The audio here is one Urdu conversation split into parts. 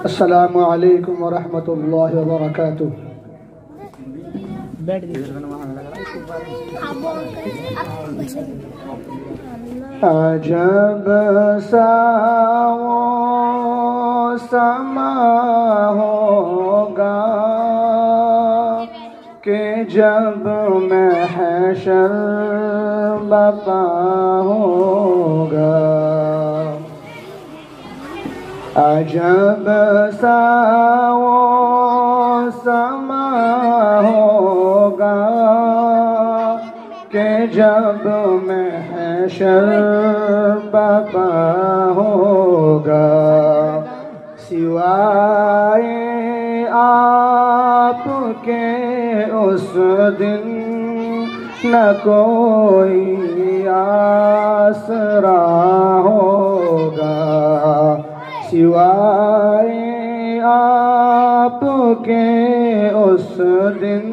السلام علیکم ورحمۃ اللہ وبرکاتہ. عجب سا وہ سما ہوگا کہ جب محشر برپا ہوگا. عجب سا وہ سما ہوگا کہ جب محشر برپا ہوگا. سوائے آپ کے اس دن نہ کوئی آسرا ہوگا. سوائے آپ کے اس دن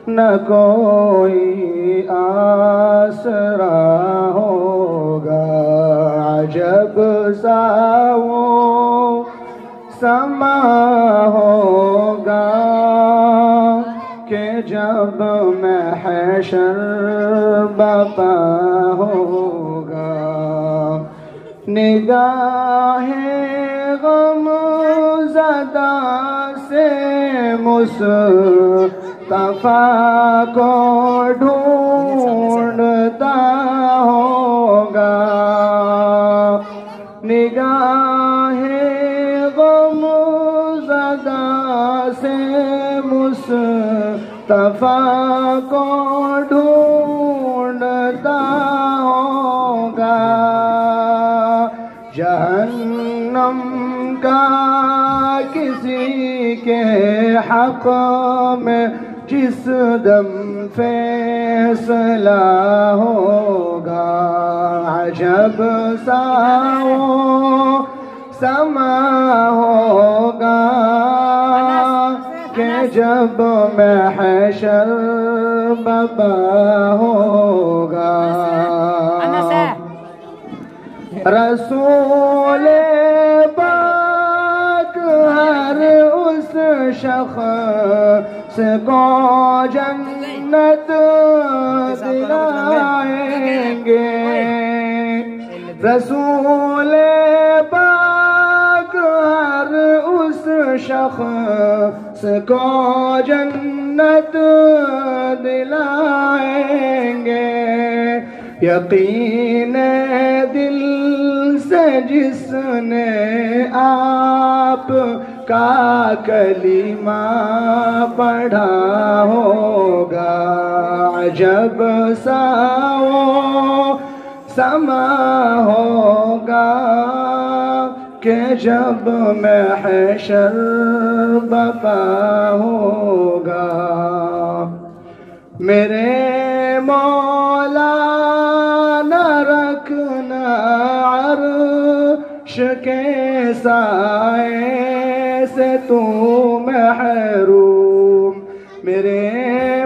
نہ کوئی آسرا ہوگا. عجب سا وہ سما ہوگا کہ جب محشر برپا ہوگا. نگاہ غم زدہ سے مصطفیٰ کو ڈھونڈتا ہوگا. نگاہ غم زدہ سے مصطفیٰ کو ڈھونڈتا ہوگا. جہنم کا کسی کے حق میں جس دم فیصلہ ہوگا. عجب سا وہ سما ہوگا کہ جب محشر برپا ہوگا. رسول پاک ہر اس شخص کو جنت دلائیں گے. رسول پاک ہر اس شخص کو جنت دلائیں گے. یقین دل سے جس نے آپ کا کلمہ پڑھا ہوگا. عجب سا وہ سما ہوگا کہ جب محشر برپا ہوگا. میرے مولا نہ رکھنا عرش کے سائے سے تو محروم. میرے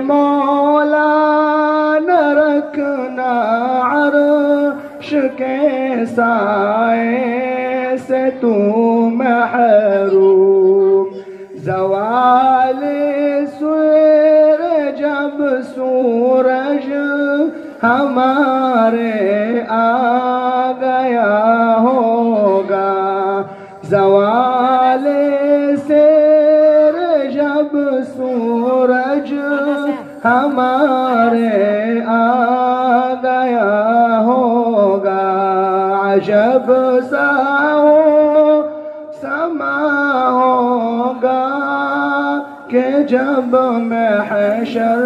مولا نہ رکھنا عرش کے سائے سے تو محروم. زوال سویر جب سورج ہمارے آ گیا ہوگا. زوال سیر جب سورج ہمارے آ گیا ہوگا. عجب سا وہ سما ہوگا کہ جب محشر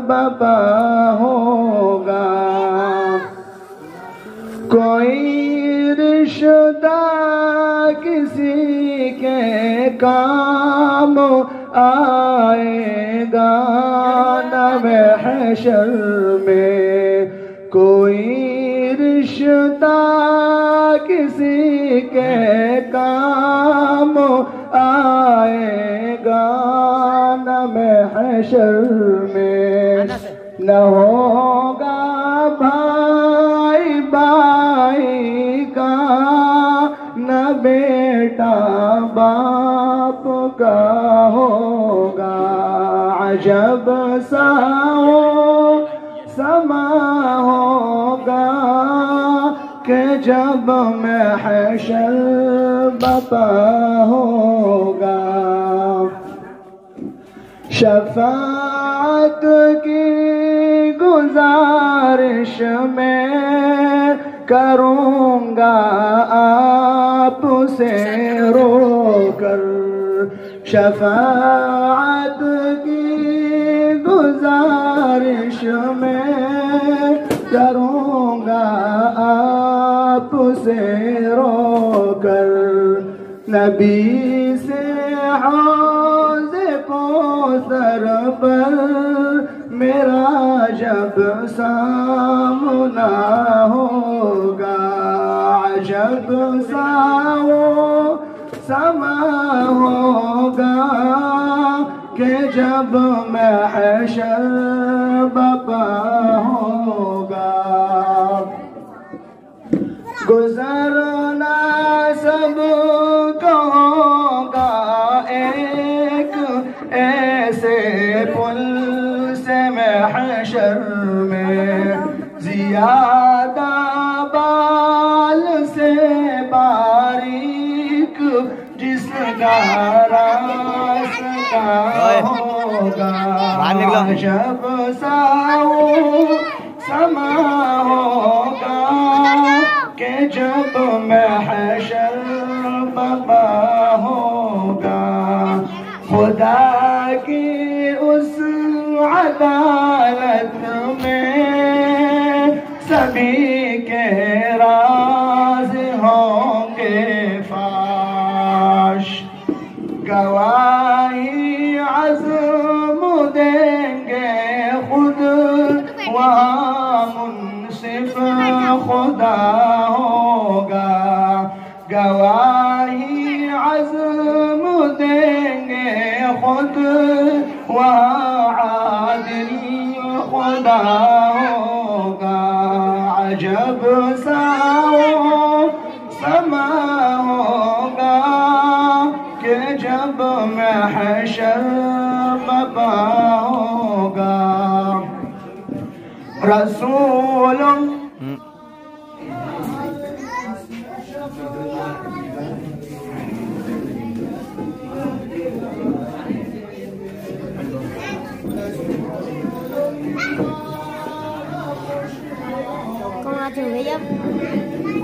برپا ہوگا. کوئی رشتہ کسی کے کام آئے گا نہ محشر میں. کوئی رشتہ کسی کے کام آئے گا نہ محشر میں، نہ ہوگا بھائی بھائی کا، نہ بیٹا باپ کا ہوگا۔ عجب سا سما ہوگا کہ جب محشر بپا ہوگا۔ شفاعت کی گزارش میں کروں گا آپ سے رو کر، شفاعت کی گزارش میں کروں گا آپ سے رو کر، نبی سے حوض کوثر پر میرا جب سامنا ہوگا۔ عجب سا وہ سما ہوگا کہ جب محشر بپا ہوگا۔ گزرنا سب کو ہوگا ایک ایسے پل سے محشر میں، زیادہ بال سے باریک جس کا راستہ ہوگا۔ جب سا سما ہوگا کہ جب محشر بپا ہوگا۔ خدا کی اس عدالت میں سبھی کے راز ہوں گے فاش، گواہی عزم دیں گے خود وہاں منصف خدا ہوگا۔ گواہی عزم دیں گے خود وہاں عادل خدا ہوگا۔ عجب سا سما ہوگا کہ جب محشر بپا ہوگا۔ رسول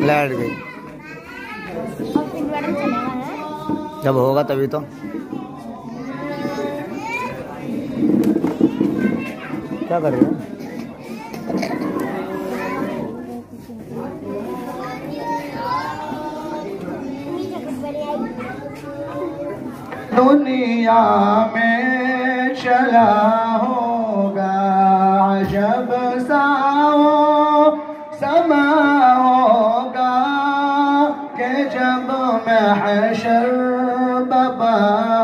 لائٹ گئی، جب ہوگا تبھی تو۔ کیا کرے گا؟ دنیا میں چلا ہوگا عجب سا سما ہوگا کہ جب محشر بپا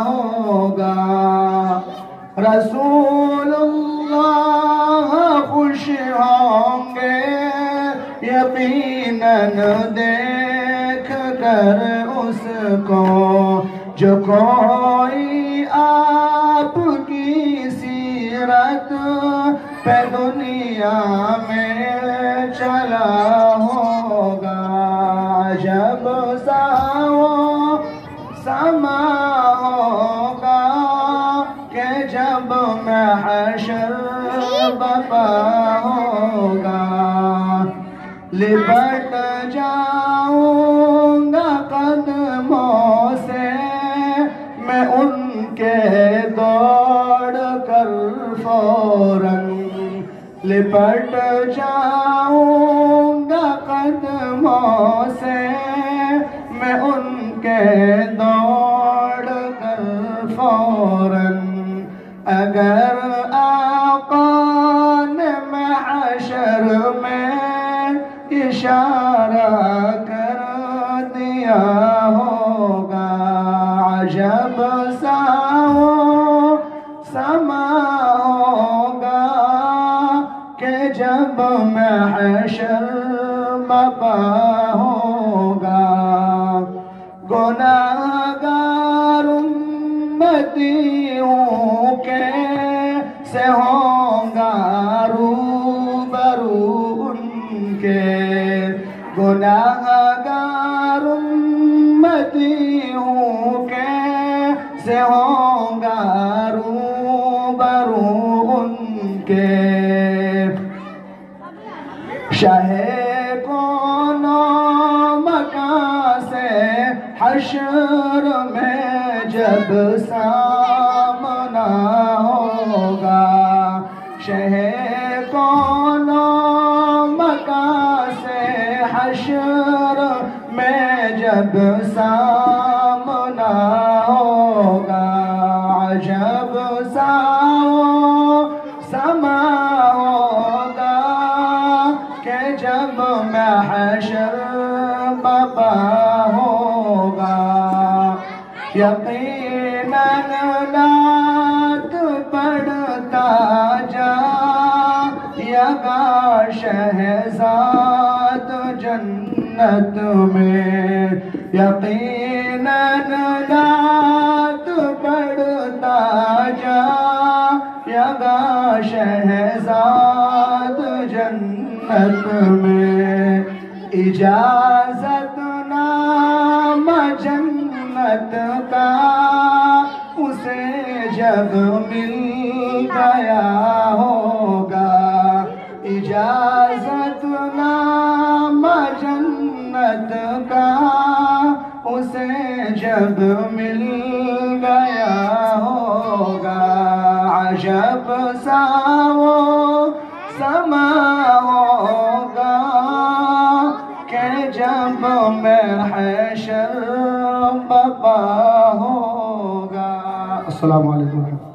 ہوگا۔ رسول اللہ خوش ہوں گے یقیناً دیکھ کر اس کو، جو کوئی آپ کی سیرت پہ دنیا میں چلا ہوگا۔ جب سا سما ہوگا کہ جب محشر بپا ہوگا۔ لپٹ جاؤں گا قدموں سے میں ان کے دوڑ کر فوراً، لپٹ جاؤں گا قدموں سے میں ان کے دوڑ کر فوراً۔ اگر آقا نے محشر میں اشارہ کر دیا ہوگا عجب سا وہ سما ہوگا کہ جب محشر بپا ہوگا گناہگار امتیوں کیسے ہوں گا روبرو ان کے گناہگار امتیوں کیسے ہوں گا روبرو ان کے شاہ کون و مکان سے حشر میں جب سامنا ہوگا شاہ کون و مکان سے حشر میں جب سامنا ہوگا عجب سا سما ہوگا کہ جب محشر بپا ہوگا یقیناً نعت پڑھتا جائے گا شہزاد جنت میں یقیناً نعت پڑھتا جائے گا شہزاد جنت میں اجازت نامہ جنت کا اسے جب مل گیا ہوگا اجازت نامہ جنت کا اسے جب مل گیا ہوگا عجب سا وہ سما ہوگا کہ جب محشر بپا ہوگا۔ السلام علیکم۔